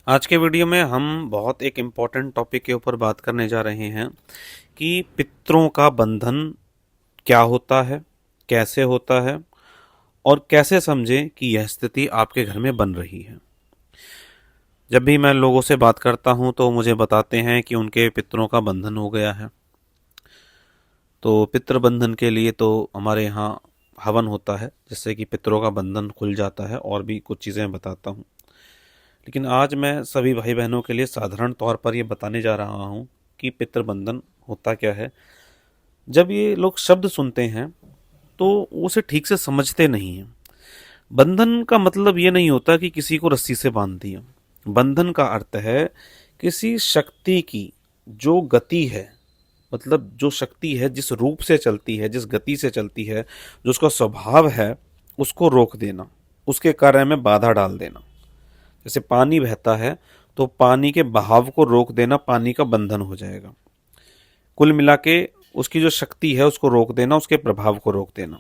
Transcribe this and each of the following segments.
आज के वीडियो में हम बहुत एक इम्पॉर्टेंट टॉपिक के ऊपर बात करने जा रहे हैं कि पितरों का बंधन क्या होता है, कैसे होता है और कैसे समझें कि यह स्थिति आपके घर में बन रही है। जब भी मैं लोगों से बात करता हूं तो मुझे बताते हैं कि उनके पितरों का बंधन हो गया है। तो पितृ बंधन के लिए तो हमारे यहाँ हवन होता है, जिससे कि पितरों का बंधन खुल जाता है, और भी कुछ चीज़ें बताता हूँ। लेकिन आज मैं सभी भाई बहनों के लिए साधारण तौर पर ये बताने जा रहा हूँ कि पितृबंधन होता क्या है। जब ये लोग शब्द सुनते हैं तो उसे ठीक से समझते नहीं हैं। बंधन का मतलब ये नहीं होता कि किसी को रस्सी से बांध दिया। बंधन का अर्थ है किसी शक्ति की जो गति है, मतलब जो शक्ति है जिस रूप से चलती है, जिस गति से चलती है, जो उसका स्वभाव है, उसको रोक देना, उसके कार्य में बाधा डाल देना। जैसे पानी बहता है तो पानी के बहाव को रोक देना पानी का बंधन हो जाएगा। कुल मिला के उसकी जो शक्ति है उसको रोक देना, उसके प्रभाव को रोक देना।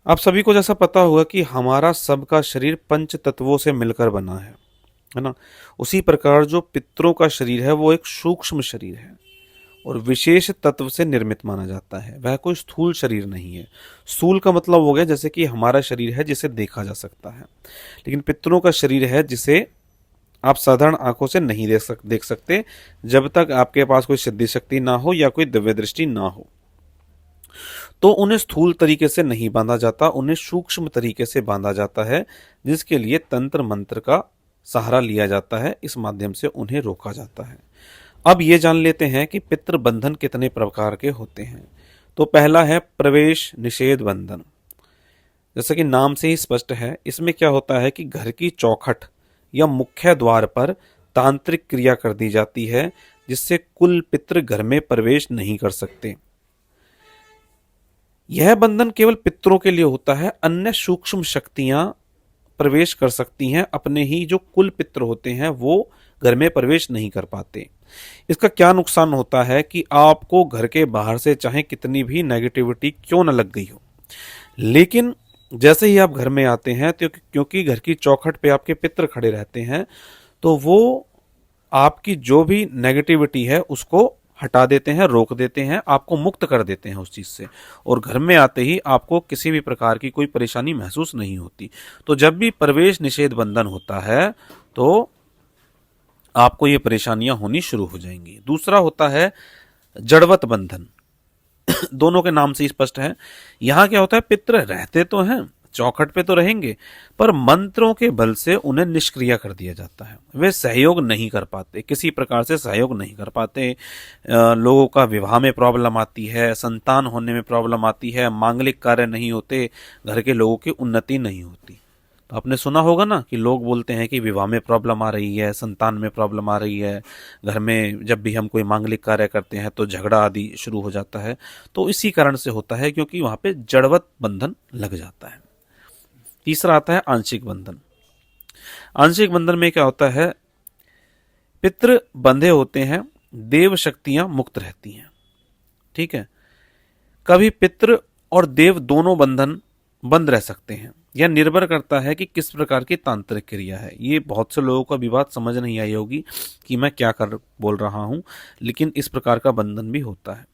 आप सभी को जैसा पता होगा कि हमारा सबका शरीर पंच तत्वों से मिलकर बना है ना। उसी प्रकार जो पितरों का शरीर है वो एक सूक्ष्म शरीर है और विशेष तत्व से निर्मित माना जाता है। वह कोई स्थूल शरीर नहीं है। स्थूल का मतलब हो गया जैसे कि हमारा शरीर है जिसे देखा जा सकता है, लेकिन पितरों का शरीर है जिसे आप साधारण आंखों से नहीं देख सकते जब तक आपके पास कोई सिद्धि शक्ति ना हो या कोई दिव्य दृष्टि ना हो। तो उन्हें स्थूल तरीके से नहीं बांधा जाता, उन्हें सूक्ष्म तरीके से बांधा जाता है, जिसके लिए तंत्र मंत्र का सहारा लिया जाता है। इस माध्यम से उन्हें रोका जाता है। अब ये जान लेते हैं कि पितृ बंधन कितने प्रकार के होते हैं। तो पहला है प्रवेश निषेध बंधन। जैसा कि नाम से ही स्पष्ट है, इसमें क्या होता है कि घर की चौखट या मुख्य द्वार पर तांत्रिक क्रिया कर दी जाती है, जिससे कुल पितृ घर में प्रवेश नहीं कर सकते। यह बंधन केवल पितरों के लिए होता है। अन्य सूक्ष्म शक्तियां प्रवेश कर सकती हैं, अपने ही जो कुल पितृ होते हैं वो घर में प्रवेश नहीं कर पाते। इसका क्या नुकसान होता है कि आपको घर के बाहर से चाहे कितनी भी नेगेटिविटी क्यों न लग गई हो, लेकिन जैसे ही आप घर में आते हैं तो क्योंकि घर की चौखट पे आपके पितृ खड़े रहते हैं, तो वो आपकी जो भी नेगेटिविटी है उसको हटा देते हैं, रोक देते हैं, आपको मुक्त कर देते हैं उस चीज से, और घर में आते ही आपको किसी भी प्रकार की कोई परेशानी महसूस नहीं होती। तो जब भी प्रवेश निषेध बंधन होता है तो आपको ये परेशानियां होनी शुरू हो जाएंगी। दूसरा होता है जड़वत बंधन। दोनों के नाम से स्पष्ट है। यहां क्या होता है, पितृ रहते तो हैं, चौखट पे तो रहेंगे, पर मंत्रों के बल से उन्हें निष्क्रिय कर दिया जाता है। वे सहयोग नहीं कर पाते, किसी प्रकार से सहयोग नहीं कर पाते। लोगों का विवाह में प्रॉब्लम आती है, संतान होने में प्रॉब्लम आती है, मांगलिक कार्य नहीं होते, घर के लोगों की उन्नति नहीं होती। तो आपने सुना होगा ना कि लोग बोलते हैं कि विवाह में प्रॉब्लम आ रही है, संतान में प्रॉब्लम आ रही है, घर में जब भी हम कोई मांगलिक कार्य करते हैं तो झगड़ा आदि शुरू हो जाता है। तो इसी कारण से होता है, क्योंकि वहां पे जड़वत बंधन लग जाता है। तीसरा आता है आंशिक बंधन। आंशिक बंधन में क्या होता है, पितृ बंधे होते हैं, देव शक्तियां मुक्त रहती हैं। ठीक है। कभी पितृ और देव दोनों बंधन बंद रह सकते हैं। यह निर्भर करता है कि किस प्रकार की तांत्रिक क्रिया है। ये बहुत से लोगों को अभी बात समझ नहीं आई होगी कि मैं क्या कर बोल रहा हूं, लेकिन इस प्रकार का बंधन भी होता है।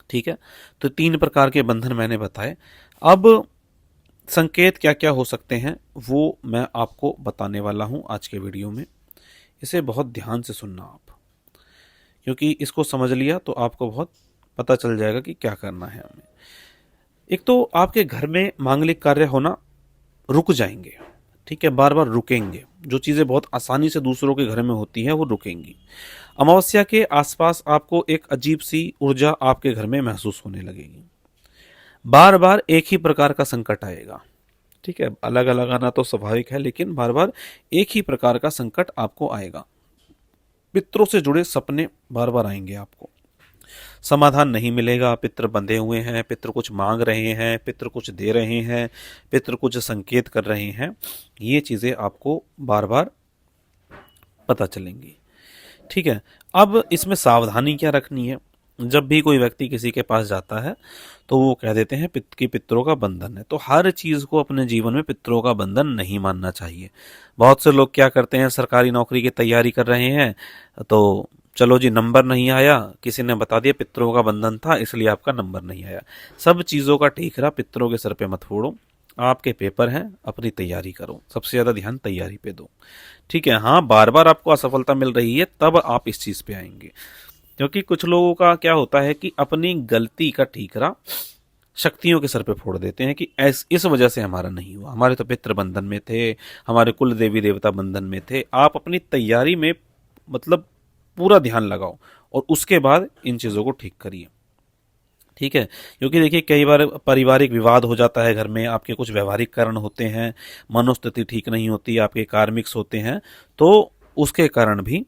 ठीक है। तो 3 प्रकार के बंधन मैंने बताए। अब संकेत क्या क्या हो सकते हैं वो मैं आपको बताने वाला हूं आज के वीडियो में। इसे बहुत ध्यान से सुनना आप, क्योंकि इसको समझ लिया तो आपको बहुत पता चल जाएगा कि क्या करना है हमें। एक तो आपके घर में मांगलिक कार्य होना रुक जाएंगे। ठीक है, बार बार रुकेंगे। जो चीजें बहुत आसानी से दूसरों के घर में होती हैं वो रुकेंगी। अमावस्या के आसपास आपको एक अजीब सी ऊर्जा आपके घर में महसूस होने लगेगी। बार बार एक ही प्रकार का संकट आएगा। ठीक है, अलग अलग आना तो स्वाभाविक है, लेकिन बार बार एक ही प्रकार का संकट आपको आएगा। पितरों से जुड़े सपने बार बार आएंगे आपको। समाधान नहीं मिलेगा। पितृ बंधे हुए हैं, पितृ कुछ मांग रहे हैं, पितृ कुछ दे रहे हैं, पितृ कुछ संकेत कर रहे हैं। ये चीजें आपको बार बार पता चलेंगी। ठीक है। अब इसमें सावधानी क्या रखनी है, जब भी कोई व्यक्ति किसी के पास जाता है तो वो कह देते हैं पितृ की पितरों का बंधन है। तो हर चीज को अपने जीवन में पितरों का बंधन नहीं मानना चाहिए। बहुत से लोग क्या करते हैं, सरकारी नौकरी की तैयारी कर रहे हैं तो चलो जी नंबर नहीं आया, किसी ने बता दिया पितरों का बंधन था इसलिए आपका नंबर नहीं आया। सब चीजों का ठीकरा पितरों के सर पे मत फोड़ो। आपके पेपर हैं, अपनी तैयारी करो, सबसे ज्यादा ध्यान तैयारी पे दो। ठीक है, हाँ बार बार आपको असफलता मिल रही है तब आप इस चीज पे आएंगे। क्योंकि कुछ लोगों का क्या होता है कि अपनी गलती का ठीकरा शक्तियों के सर पे फोड़ देते हैं कि इस वजह से हमारा नहीं हुआ, हमारे तो पितृ बंधन में थे, हमारे कुल देवी देवता बंधन में थे। आप अपनी तैयारी में मतलब पूरा ध्यान लगाओ और उसके बाद इन चीजों को ठीक करिए। ठीक है, क्योंकि देखिए कई बार पारिवारिक विवाद हो जाता है घर में, आपके कुछ व्यवहारिक कारण होते हैं, मनोस्थिति ठीक नहीं होती, आपके कार्मिक्स होते हैं, तो उसके कारण भी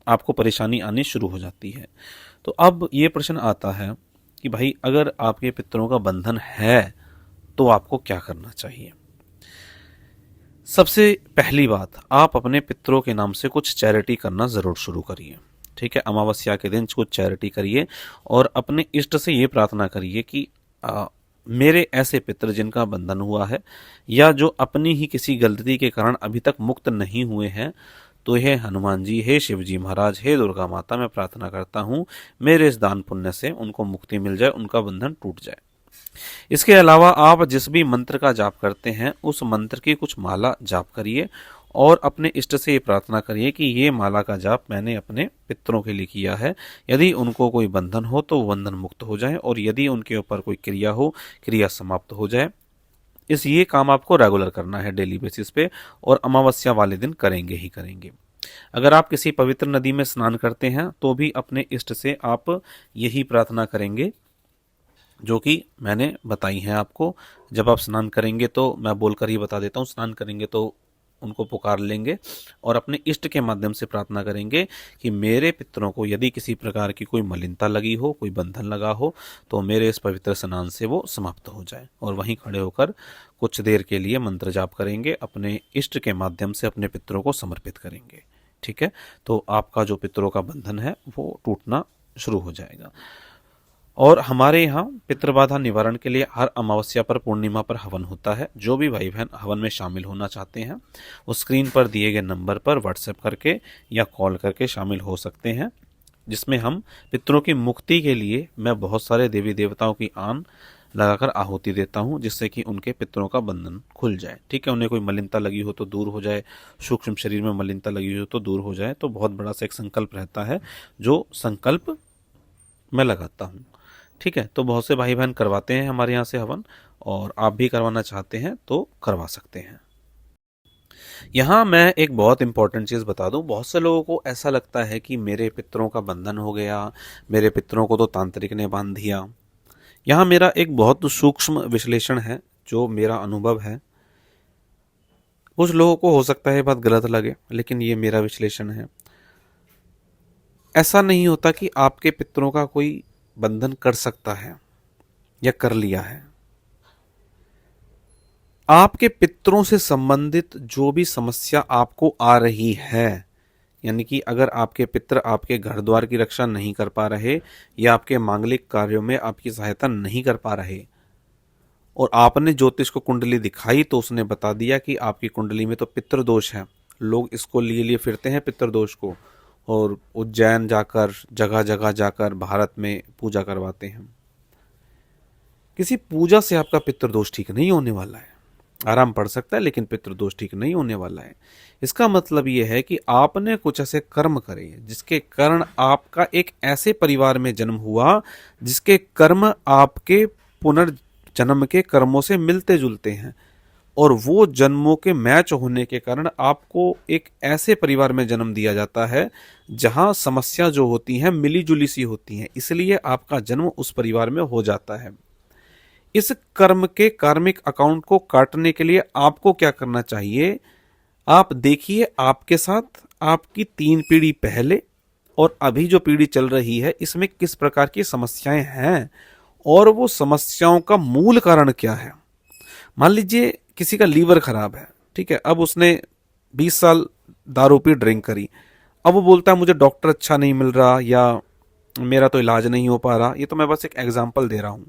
आपको परेशानी आनी शुरू हो जाती है। तो अब ये प्रश्न आता है कि भाई अगर आपके पितरों का बंधन है तो आपको क्या करना चाहिए। सबसे पहली बात, आप अपने पितरों के नाम से कुछ चैरिटी करना जरूर शुरू करिए। ठीक है, अमावस्या के दिन कुछ चैरिटी करिए और अपने इष्ट से ये प्रार्थना करिए कि मेरे ऐसे पितर जिनका बंधन हुआ है या जो अपनी ही किसी गलती के कारण अभी तक मुक्त नहीं हुए हैं, तो हे हनुमान जी, हे शिव जी महाराज, हे दुर्गा माता, मैं प्रार्थना करता हूँ मेरे इस दान पुण्य से उनको मुक्ति मिल जाए, उनका बंधन टूट जाए। इसके अलावा आप जिस भी मंत्र का जाप करते हैं उस मंत्र की कुछ माला जाप करिए और अपने इष्ट से ये प्रार्थना करिए कि ये माला का जाप मैंने अपने पितरों के लिए किया है, यदि उनको कोई बंधन हो तो वो बंधन मुक्त हो जाए और यदि उनके ऊपर कोई क्रिया हो, क्रिया समाप्त हो जाए। ये काम आपको रेगुलर करना है, डेली बेसिस पे, और अमावस्या वाले दिन करेंगे ही करेंगे। अगर आप किसी पवित्र नदी में स्नान करते हैं तो भी अपने इष्ट से आप यही प्रार्थना करेंगे जो कि मैंने बताई हैं आपको। जब आप स्नान करेंगे तो मैं बोलकर ही बता देता हूँ, स्नान करेंगे तो उनको पुकार लेंगे और अपने इष्ट के माध्यम से प्रार्थना करेंगे कि मेरे पितरों को यदि किसी प्रकार की कोई मलिनता लगी हो, कोई बंधन लगा हो, तो मेरे इस पवित्र स्नान से वो समाप्त हो जाए। और वहीं खड़े होकर कुछ देर के लिए मंत्र जाप करेंगे, अपने इष्ट के माध्यम से अपने पितरों को समर्पित करेंगे। ठीक है, तो आपका जो पितरों का बंधन है वो टूटना शुरू हो जाएगा। और हमारे यहाँ पितृबाधा निवारण के लिए हर अमावस्या पर, पूर्णिमा पर हवन होता है। जो भी भाई बहन हवन में शामिल होना चाहते हैं वो स्क्रीन पर दिए गए नंबर पर व्हाट्सएप करके या कॉल करके शामिल हो सकते हैं, जिसमें हम पितरों की मुक्ति के लिए मैं बहुत सारे देवी देवताओं की आन लगाकर आहुति देता हूँ, जिससे कि उनके पितरों का बंधन खुल जाए। ठीक है, उन्हें कोई मलिनता लगी हो तो दूर हो जाए, सूक्ष्म शरीर में मलिनता लगी हो तो दूर हो जाए। तो बहुत बड़ा सा एक संकल्प रहता है जो संकल्प मैं लगाता हूँ। ठीक है, तो बहुत से भाई बहन करवाते हैं हमारे यहाँ से हवन, और आप भी करवाना चाहते हैं तो करवा सकते हैं। यहाँ मैं एक बहुत इंपॉर्टेंट चीज बता दूं, बहुत से लोगों को ऐसा लगता है कि मेरे पितरों का बंधन हो गया, मेरे पितरों को तो तांत्रिक ने बांध दिया। यहाँ मेरा एक बहुत सूक्ष्म विश्लेषण है जो मेरा अनुभव है। कुछ लोगों को हो सकता है बात गलत लगे, लेकिन ये मेरा विश्लेषण है। ऐसा नहीं होता कि आपके पितरों का कोई बंधन कर सकता है या कर लिया है। आपके पितरों से संबंधित जो भी समस्या आपको आ रही है, यानी कि अगर आपके पितर आपके घर द्वार की रक्षा नहीं कर पा रहे या आपके मांगलिक कार्यों में आपकी सहायता नहीं कर पा रहे, और आपने ज्योतिष को कुंडली दिखाई तो उसने बता दिया कि आपकी कुंडली में तो पितृ दोष है, लोग इसको लिए फिरते हैं पितृ दोष को, और उज्जैन जाकर, जगह जगह जाकर भारत में पूजा करवाते हैं। किसी पूजा से आपका पितृदोष ठीक नहीं होने वाला है। आराम पड़ सकता है लेकिन पितृदोष ठीक नहीं होने वाला है। इसका मतलब यह है कि आपने कुछ ऐसे कर्म करे जिसके कारण आपका एक ऐसे परिवार में जन्म हुआ जिसके कर्म आपके पुनर्जन्म के कर्मों से मिलते जुलते हैं, और वो जन्मों के मैच होने के कारण आपको एक ऐसे परिवार में जन्म दिया जाता है जहां समस्या जो होती हैं मिली जुली सी होती हैं, इसलिए आपका जन्म उस परिवार में हो जाता है। इस कर्म के कार्मिक अकाउंट को काटने के लिए आपको क्या करना चाहिए, आप देखिए आपके साथ आपकी 3 पीढ़ी पहले और अभी जो पीढ़ी चल रही है इसमें किस प्रकार की समस्याएं हैं और वो समस्याओं का मूल कारण क्या है। मान लीजिए किसी का लीवर खराब है, ठीक है, अब उसने 20 साल दारू पी, ड्रिंक करी, अब वो बोलता है मुझे डॉक्टर अच्छा नहीं मिल रहा या मेरा तो इलाज नहीं हो पा रहा, ये तो मैं बस एक एग्जाम्पल दे रहा हूं।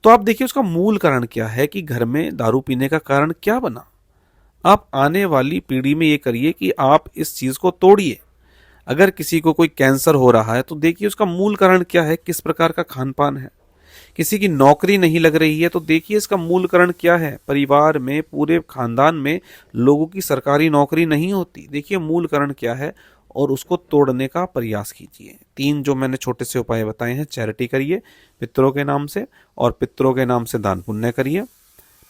तो आप देखिए उसका मूल कारण क्या है कि घर में दारू पीने का कारण क्या बना। आप आने वाली पीढ़ी में ये करिए कि आप इस चीज को तोड़िए। अगर किसी को कोई कैंसर हो रहा है तो देखिए उसका मूल कारण क्या है, किस प्रकार का खान पान है। किसी की नौकरी नहीं लग रही है तो देखिए इसका मूल कारण क्या है। परिवार में, पूरे खानदान में लोगों की सरकारी नौकरी नहीं होती, देखिए मूल कारण क्या है और उसको तोड़ने का प्रयास कीजिए। 3 जो मैंने छोटे से उपाय बताए हैं, चैरिटी करिए पितरों के नाम से, और पितरों के नाम से दान पुण्य करिए,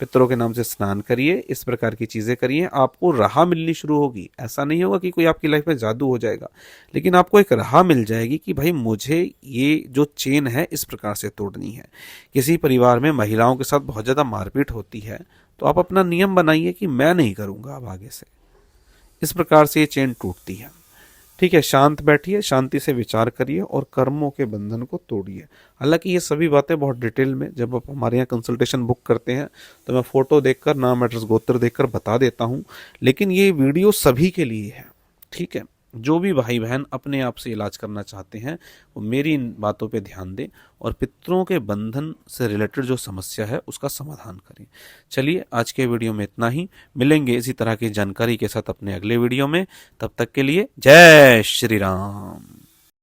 पितरों के नाम से स्नान करिए, इस प्रकार की चीजें करिए, आपको राह मिलनी शुरू होगी। ऐसा नहीं होगा कि कोई आपकी लाइफ में जादू हो जाएगा, लेकिन आपको एक राह मिल जाएगी कि भाई मुझे ये जो चेन है इस प्रकार से तोड़नी है। किसी परिवार में महिलाओं के साथ बहुत ज्यादा मारपीट होती है तो आप अपना नियम बनाइए कि मैं नहीं करूंगा अब आगे से। इस प्रकार से ये चेन टूटती है। ठीक है, शांत बैठिए, शांति से विचार करिए और कर्मों के बंधन को तोड़िए। हालांकि ये सभी बातें बहुत डिटेल में जब आप हमारे यहाँ कंसल्टेशन बुक करते हैं तो मैं फोटो देखकर, नाम एड्रेस गोत्र देखकर बता देता हूँ, लेकिन ये वीडियो सभी के लिए है। ठीक है, जो भी भाई बहन अपने आप से इलाज करना चाहते हैं वो मेरी इन बातों पे ध्यान दें और पितरों के बंधन से रिलेटेड जो समस्या है उसका समाधान करें। चलिए, आज के वीडियो में इतना ही। मिलेंगे इसी तरह की जानकारी के साथ अपने अगले वीडियो में। तब तक के लिए जय श्री राम।